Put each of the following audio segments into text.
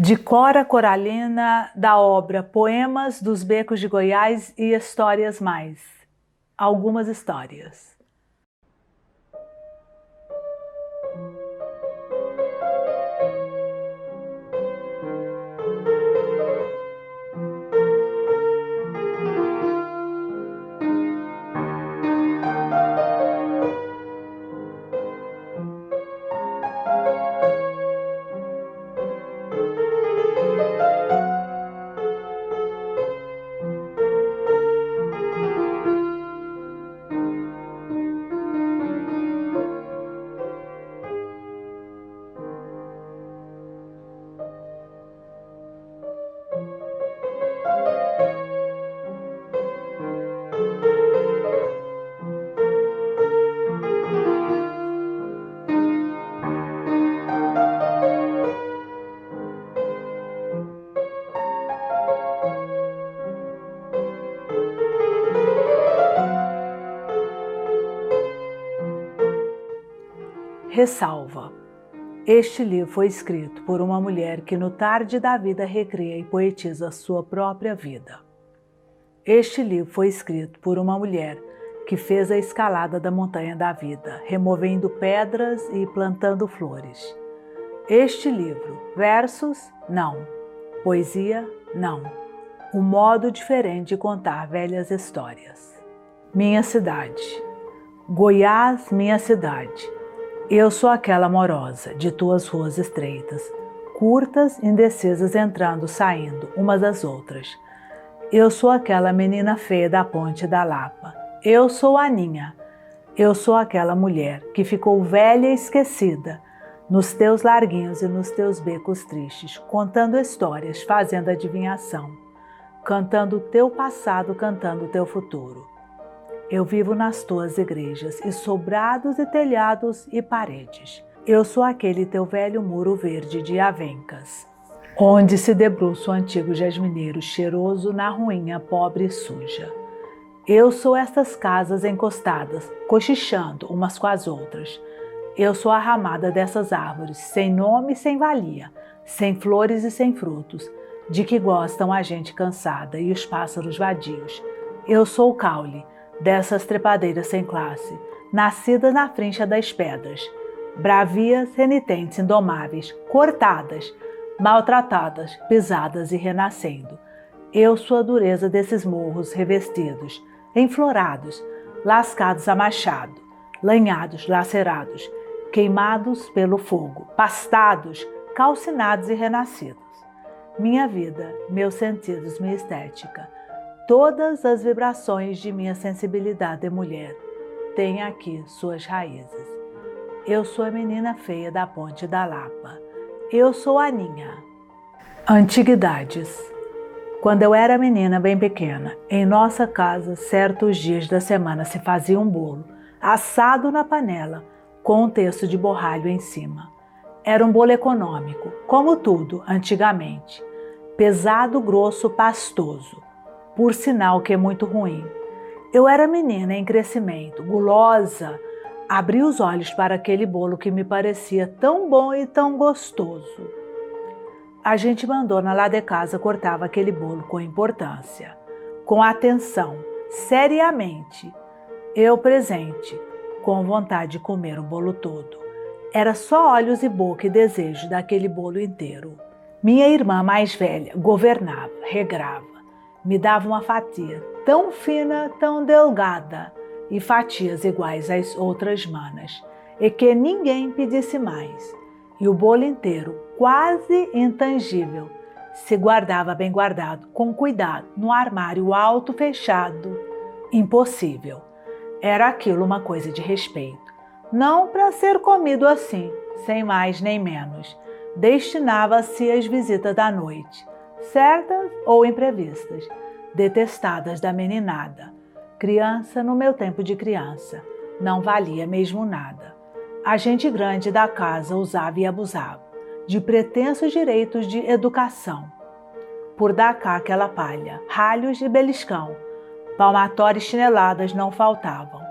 De Cora Coralina, da obra Poemas dos Becos de Goiás e Histórias Mais. Algumas histórias. Ressalva. Este livro foi escrito por uma mulher que no tarde da vida recria e poetiza sua própria vida. Este livro foi escrito por uma mulher que fez a escalada da montanha da vida, removendo pedras e plantando flores. Este livro, versos, não. Poesia, não. Um modo diferente de contar velhas histórias. Minha cidade. Goiás, minha cidade. Eu sou aquela amorosa de tuas ruas estreitas, curtas, indecisas, entrando, saindo, umas das outras. Eu sou aquela menina feia da Ponte da Lapa. Eu sou a Aninha. Eu sou aquela mulher que ficou velha e esquecida nos teus larguinhos e nos teus becos tristes, contando histórias, fazendo adivinhação, cantando o teu passado, cantando o teu futuro. Eu vivo nas tuas igrejas, e sobrados e telhados e paredes. Eu sou aquele teu velho muro verde de avencas, onde se debruça o antigo jasmineiro cheiroso na ruinha pobre e suja. Eu sou estas casas encostadas, cochichando umas com as outras. Eu sou a ramada dessas árvores, sem nome e sem valia, sem flores e sem frutos, de que gostam a gente cansada e os pássaros vadios. Eu sou o caule dessas trepadeiras sem classe, nascidas na frincha das pedras, bravias, renitentes, indomáveis, cortadas, maltratadas, pisadas e renascendo. Eu sou a dureza desses morros revestidos, enflorados, lascados a machado, lanhados, lacerados, queimados pelo fogo, pastados, calcinados e renascidos. Minha vida, meus sentidos, minha estética, todas as vibrações de minha sensibilidade de mulher têm aqui suas raízes. Eu sou a menina feia da Ponte da Lapa. Eu sou a Aninha. Antiguidades. Quando eu era menina bem pequena, em nossa casa, certos dias da semana se fazia um bolo, assado na panela, com um terço de borralho em cima. Era um bolo econômico, como tudo antigamente, pesado, grosso, pastoso. Por sinal que é muito ruim. Eu era menina em crescimento, gulosa, abri os olhos para aquele bolo que me parecia tão bom e tão gostoso. A gente mandona lá de casa cortava aquele bolo com importância, com atenção, seriamente. Eu presente, com vontade de comer o bolo todo. Era só olhos e boca e desejo daquele bolo inteiro. Minha irmã mais velha governava, regrava. Me dava uma fatia tão fina, tão delgada, e fatias iguais às outras manas, e que ninguém pedisse mais. E o bolo inteiro, quase intangível, se guardava bem guardado, com cuidado, no armário alto fechado. Impossível. Era aquilo uma coisa de respeito. Não para ser comido assim, sem mais nem menos. Destinava-se às visitas da noite, certas ou imprevistas, detestadas da meninada. Criança no meu tempo de criança, não valia mesmo nada. A gente grande da casa usava e abusava de pretensos direitos de educação. Por dar cá aquela palha, ralhos e beliscão, palmatórias e chineladas não faltavam.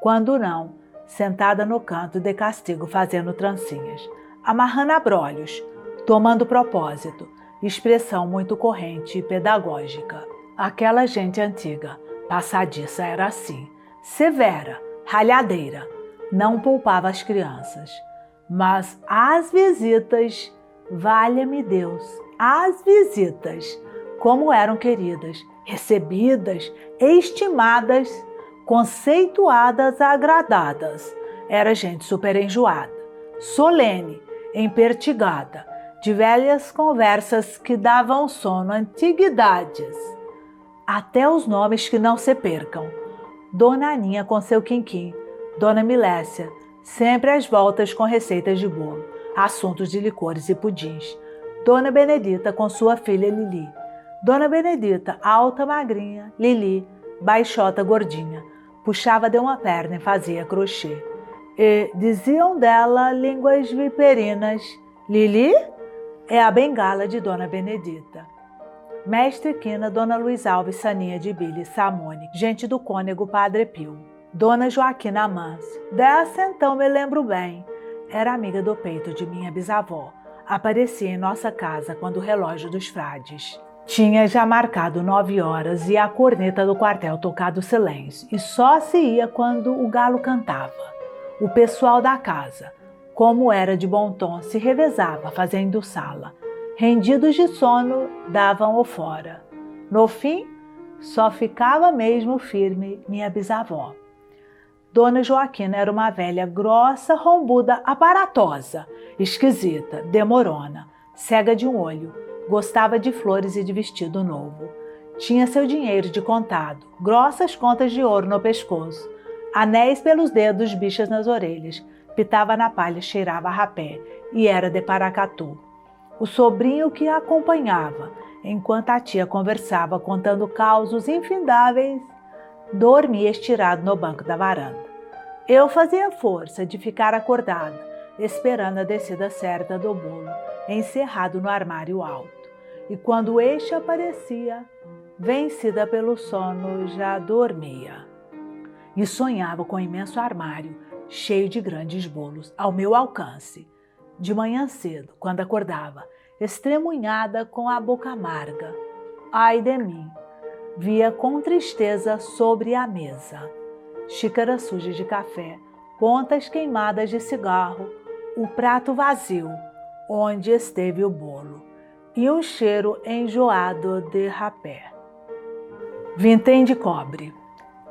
Quando não, sentada no canto de castigo fazendo trancinhas, amarrando abrolhos, tomando propósito, expressão muito corrente e pedagógica. Aquela gente antiga, passadiça, era assim, severa, ralhadeira, não poupava as crianças. Mas as visitas, valha-me Deus, as visitas, como eram queridas, recebidas, estimadas, conceituadas, agradadas. Era gente super enjoada, solene, empertigada, de velhas conversas que davam sono, antiguidades. Até os nomes que não se percam. Dona Aninha com seu quinquim, Dona Milécia, sempre às voltas com receitas de bolo, assuntos de licores e pudins. Dona Benedita com sua filha Lili. Dona Benedita, alta, magrinha, Lili, baixota, gordinha, puxava de uma perna e fazia crochê. E diziam dela línguas viperinas. Lili é a bengala de Dona Benedita. Mestre Quina, Dona Luiz Alves, Saninha de Billy, Samone, gente do Cônego Padre Pio. Dona Joaquina Amâncio, dessa então me lembro bem, era amiga do peito de minha bisavó. Aparecia em nossa casa quando o relógio dos frades tinha já marcado 9 horas e a corneta do quartel tocado silêncio, e só se ia quando o galo cantava. O pessoal da casa, como era de bom tom, se revezava fazendo sala. Rendidos de sono, davam-o fora. No fim, só ficava mesmo firme minha bisavó. Dona Joaquina era uma velha grossa, rombuda, aparatosa, esquisita, demorona, cega de um olho, gostava de flores e de vestido novo. Tinha seu dinheiro de contado, grossas contas de ouro no pescoço, anéis pelos dedos, bichas nas orelhas, pitava na palha, cheirava a rapé e era de Paracatu. O sobrinho que a acompanhava, enquanto a tia conversava contando causos infindáveis, dormia estirado no banco da varanda. Eu fazia força de ficar acordada, esperando a descida certa do bolo, encerrado no armário alto. E quando este aparecia, vencida pelo sono, já dormia. E sonhava com um imenso armário, cheio de grandes bolos, ao meu alcance. De manhã cedo, quando acordava, estremunhada com a boca amarga. Ai de mim! Via com tristeza sobre a mesa xícaras sujas de café, pontas queimadas de cigarro, o prato vazio, onde esteve o bolo, e um cheiro enjoado de rapé. Vintém de cobre.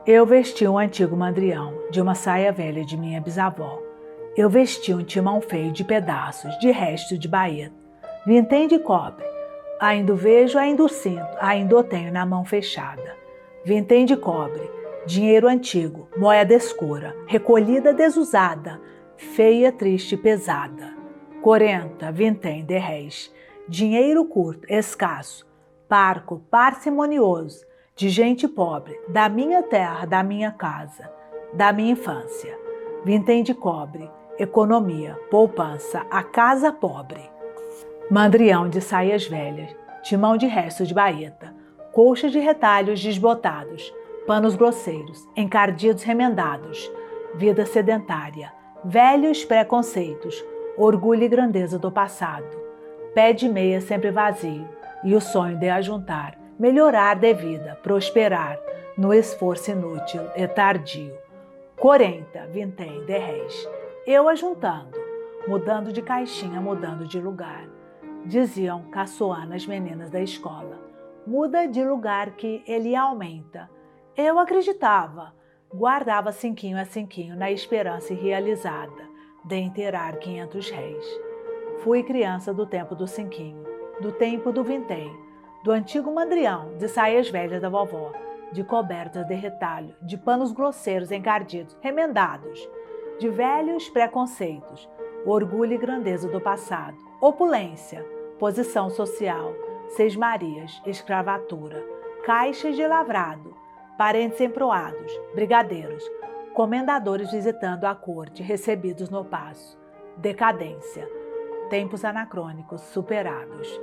Eu vesti um antigo mandrião de uma saia velha de minha bisavó. Eu vesti um timão feio de pedaços, de resto de baeta. Vintém de cobre. Ainda o vejo, ainda o sinto, ainda o tenho na mão fechada. Vintém de cobre. Dinheiro antigo, moeda escura, recolhida, desusada, feia, triste e pesada. 40 vintém de réis. Dinheiro curto, escasso, parco, parcimonioso, de gente pobre, da minha terra, da minha casa, da minha infância. Vintém de cobre, economia, poupança, a casa pobre. Mandrião de saias velhas, timão de resto de baeta, colcha de retalhos desbotados, panos grosseiros, encardidos remendados, vida sedentária, velhos preconceitos, orgulho e grandeza do passado, pé de meia sempre vazio e o sonho de ajuntar, melhorar de vida, prosperar, no esforço inútil e tardio. 40 vintém de réis, eu ajuntando, mudando de caixinha, mudando de lugar. Diziam caçoando as meninas da escola, muda de lugar que ele aumenta. Eu acreditava, guardava cinquinho a cinquinho na esperança irrealizada de inteirar 500 réis. Fui criança do tempo do cinquinho, do tempo do vintém, do antigo mandrião, de saias velhas da vovó, de cobertas de retalho, de panos grosseiros encardidos, remendados, de velhos preconceitos, orgulho e grandeza do passado, opulência, posição social, sesmarias, escravatura, caixas de lavrado, parentes emproados, brigadeiros, comendadores visitando a corte, recebidos no paço, decadência, tempos anacrônicos superados.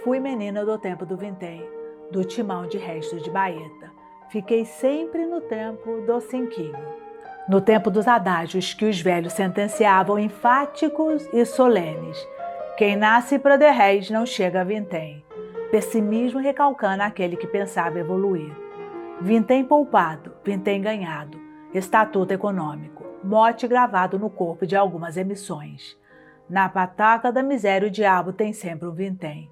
Fui menina do tempo do vintém, do timão de restos de baeta. Fiquei sempre no tempo do cinquinho, no tempo dos adágios que os velhos sentenciavam enfáticos e solenes. Quem nasce para de réis não chega a vintém. Pessimismo recalcando aquele que pensava evoluir. Vintém poupado, vintém ganhado, estatuto econômico, mote gravado no corpo de algumas emissões. Na pataca da miséria o diabo tem sempre um vintém.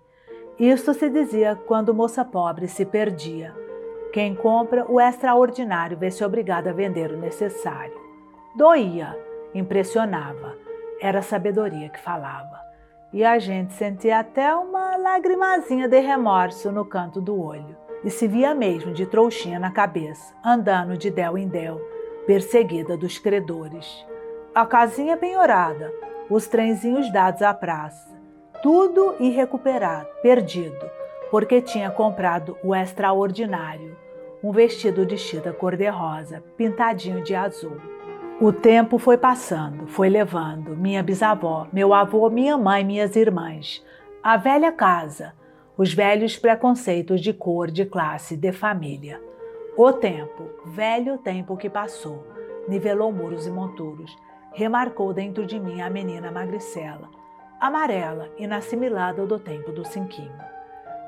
Isto se dizia quando moça pobre se perdia. Quem compra o extraordinário vê-se obrigado a vender o necessário. Doía, impressionava, era a sabedoria que falava. E a gente sentia até uma lagrimazinha de remorso no canto do olho. E se via mesmo de trouxinha na cabeça, andando de del em del, perseguida dos credores. A casinha penhorada, os trenzinhos dados à praça, tudo irrecuperado, perdido, porque tinha comprado o extraordinário, um vestido de chita cor-de-rosa, pintadinho de azul. O tempo foi passando, foi levando minha bisavó, meu avô, minha mãe, minhas irmãs, a velha casa, os velhos preconceitos de cor, de classe, de família. O tempo, velho tempo que passou, nivelou muros e monturos, remarcou dentro de mim a menina magricela, amarela, inassimilada do tempo do cinquinho.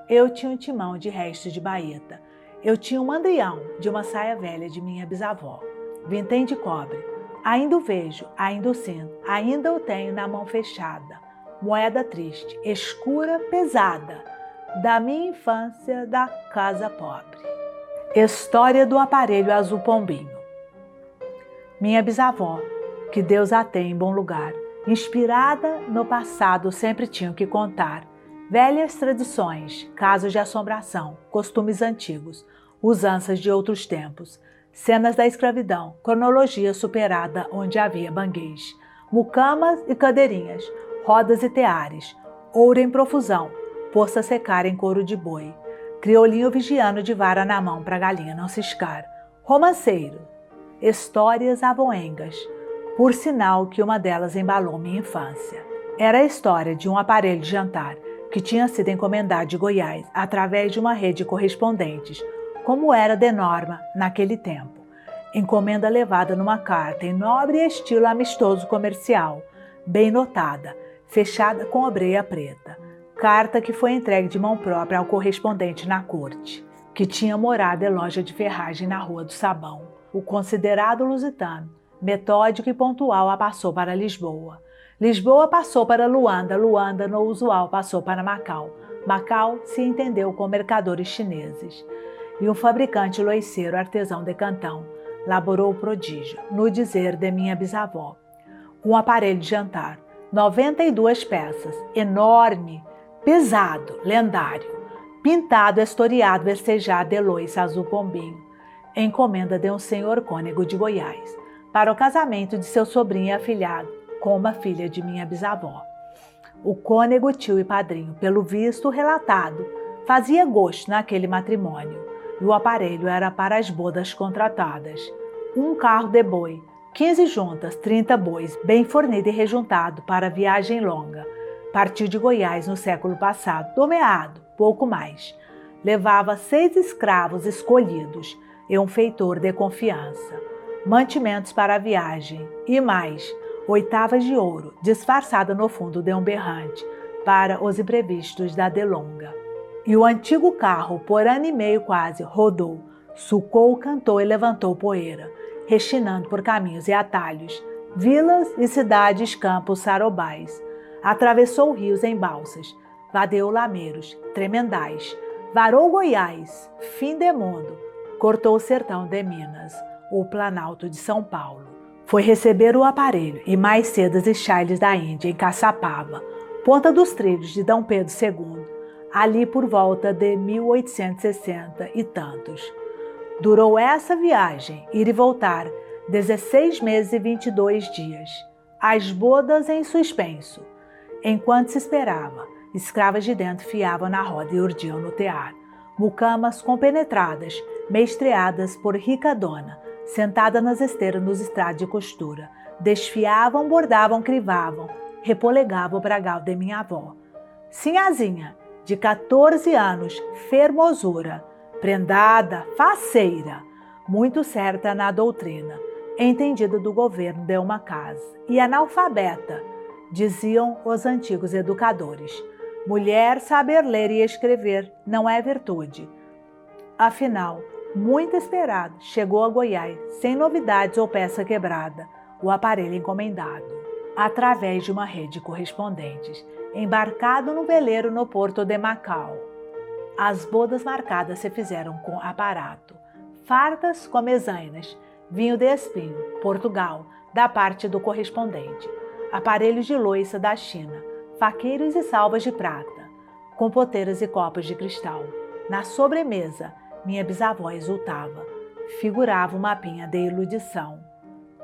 Eu tinha um timão de restos de baeta, eu tinha um mandrião de uma saia velha de minha bisavó, vintém de cobre. Ainda o vejo, ainda o sinto, ainda o tenho na mão fechada. Moeda triste, escura, pesada, da minha infância da casa pobre. História do aparelho azul pombinho. Minha bisavó, que Deus a tem em bom lugar, inspirada no passado, sempre tinha o que contar. Velhas tradições, casos de assombração, costumes antigos, usanças de outros tempos, cenas da escravidão, cronologia superada onde havia banguês, mucamas e cadeirinhas, rodas e teares, ouro em profusão, poça secar em couro de boi, criolinho vigiando de vara na mão para a galinha não ciscar, romanceiro, histórias avoengas, por sinal que uma delas embalou minha infância. Era a história de um aparelho de jantar que tinha sido encomendado de Goiás através de uma rede de correspondentes, como era de norma naquele tempo. Encomenda levada numa carta em nobre estilo amistoso comercial, bem notada, fechada com obreia preta. Carta que foi entregue de mão própria ao correspondente na corte, que tinha morada em loja de ferragem na Rua do Sabão. O considerado lusitano, metódico e pontual, a passou para Lisboa. Lisboa passou para Luanda, Luanda, no usual, passou para Macau. Macau se entendeu com mercadores chineses. E um fabricante loiceiro artesão de Cantão laborou o prodígio, no dizer de minha bisavó. Um aparelho de jantar, 92 peças, enorme, pesado, lendário, pintado, historiado, versejado de loiça azul pombinho, encomenda de um senhor cônego de Goiás, para o casamento de seu sobrinho e afilhado, com uma filha de minha bisavó. O cônego, tio e padrinho, pelo visto relatado, fazia gosto naquele matrimônio, e o aparelho era para as bodas contratadas. Um carro de boi, 15 juntas, 30 bois, bem fornido e rejuntado para viagem longa. Partiu de Goiás no século passado, do meado, pouco mais. Levava 6 escravos escolhidos e um feitor de confiança. Mantimentos para a viagem e mais, 8 de ouro, disfarçada no fundo de um berrante, para os imprevistos da delonga. E o antigo carro, por ano e meio quase, rodou, sucou, cantou e levantou poeira, rechinando por caminhos e atalhos, vilas e cidades, campos, sarobais. Atravessou rios em balsas, vadeou lameiros, tremendais, varou Goiás, fim de mundo, cortou o sertão de Minas, o Planalto de São Paulo. Foi receber o aparelho e mais sedas e chailes da Índia em Caçapava, ponta dos trilhos de D. Pedro II, ali por volta de 1860 e tantos. Durou essa viagem, ir e voltar, 16 meses e 22 dias. As bodas em suspenso. Enquanto se esperava, escravas de dentro fiavam na roda e urdiam no tear. Mucamas compenetradas, mestreadas por rica dona, sentada nas esteiras nos estrados de costura, desfiavam, bordavam, crivavam, repolegavam o bragal de minha avó. Sinhazinha, de 14 anos, fermosura, prendada, faceira, muito certa na doutrina, entendida do governo de uma casa, e analfabeta, Diziam os antigos educadores: mulher saber ler e escrever não é virtude. Afinal, muito esperado, chegou a Goiás, sem novidades ou peça quebrada, o aparelho encomendado, através de uma rede de correspondentes, embarcado no veleiro no porto de Macau. As bodas marcadas se fizeram com aparato, fartas comezainas, vinho de espinho, Portugal, da parte do correspondente, aparelhos de loiça da China, faqueiros e salvas de prata, compoteiras e copos de cristal. Na sobremesa, minha bisavó exultava, figurava uma pinha de erudição,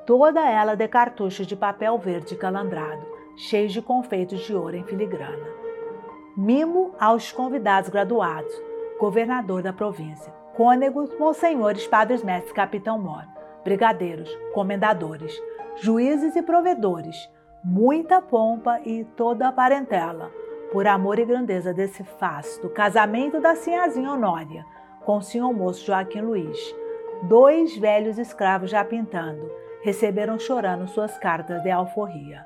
toda ela de cartuchos de papel verde calandrado, cheios de confeitos de ouro em filigrana. Mimo aos convidados graduados, governador da província, cônegos, monsenhores, padres mestres, capitão-mor, brigadeiros, comendadores, juízes e provedores, muita pompa e toda a parentela, por amor e grandeza desse fasto casamento da sinhazinha Honória, com o senhor moço Joaquim Luiz. 2 velhos escravos já pintando, receberam chorando suas cartas de alforria.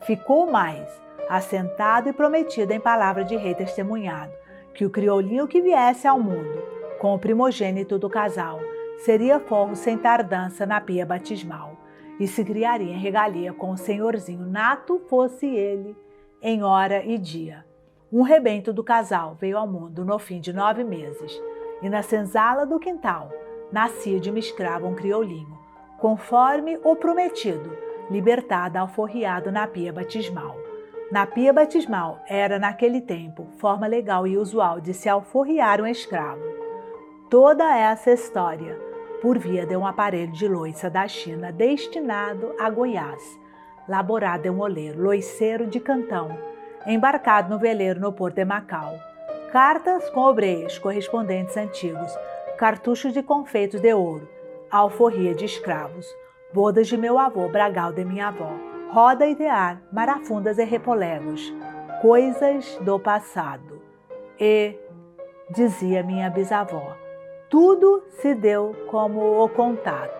Ficou mais, assentado e prometido em palavra de rei testemunhado, que o crioulinho que viesse ao mundo, com o primogênito do casal, seria forro sem tardança na pia batismal, e se criaria em regalia com o senhorzinho nato fosse ele, em hora e dia. Um rebento do casal veio ao mundo no fim de 9 meses, e na senzala do quintal nascia de uma escrava um crioulinho, conforme o prometido, libertado alforriado na pia batismal. Na pia batismal era, naquele tempo, forma legal e usual de se alforriar um escravo. Toda essa história, por via de um aparelho de loiça da China destinado a Goiás, laborado em um oleiro loiceiro de Cantão, embarcado no veleiro no porto de Macau. Cartas com obreiros, correspondentes antigos, cartuchos de confeitos de ouro, alforria de escravos, bodas de meu avô, bragal de minha avó, roda e tear, marafundas e repolegos, coisas do passado. E, dizia minha bisavó, tudo se deu como o contado.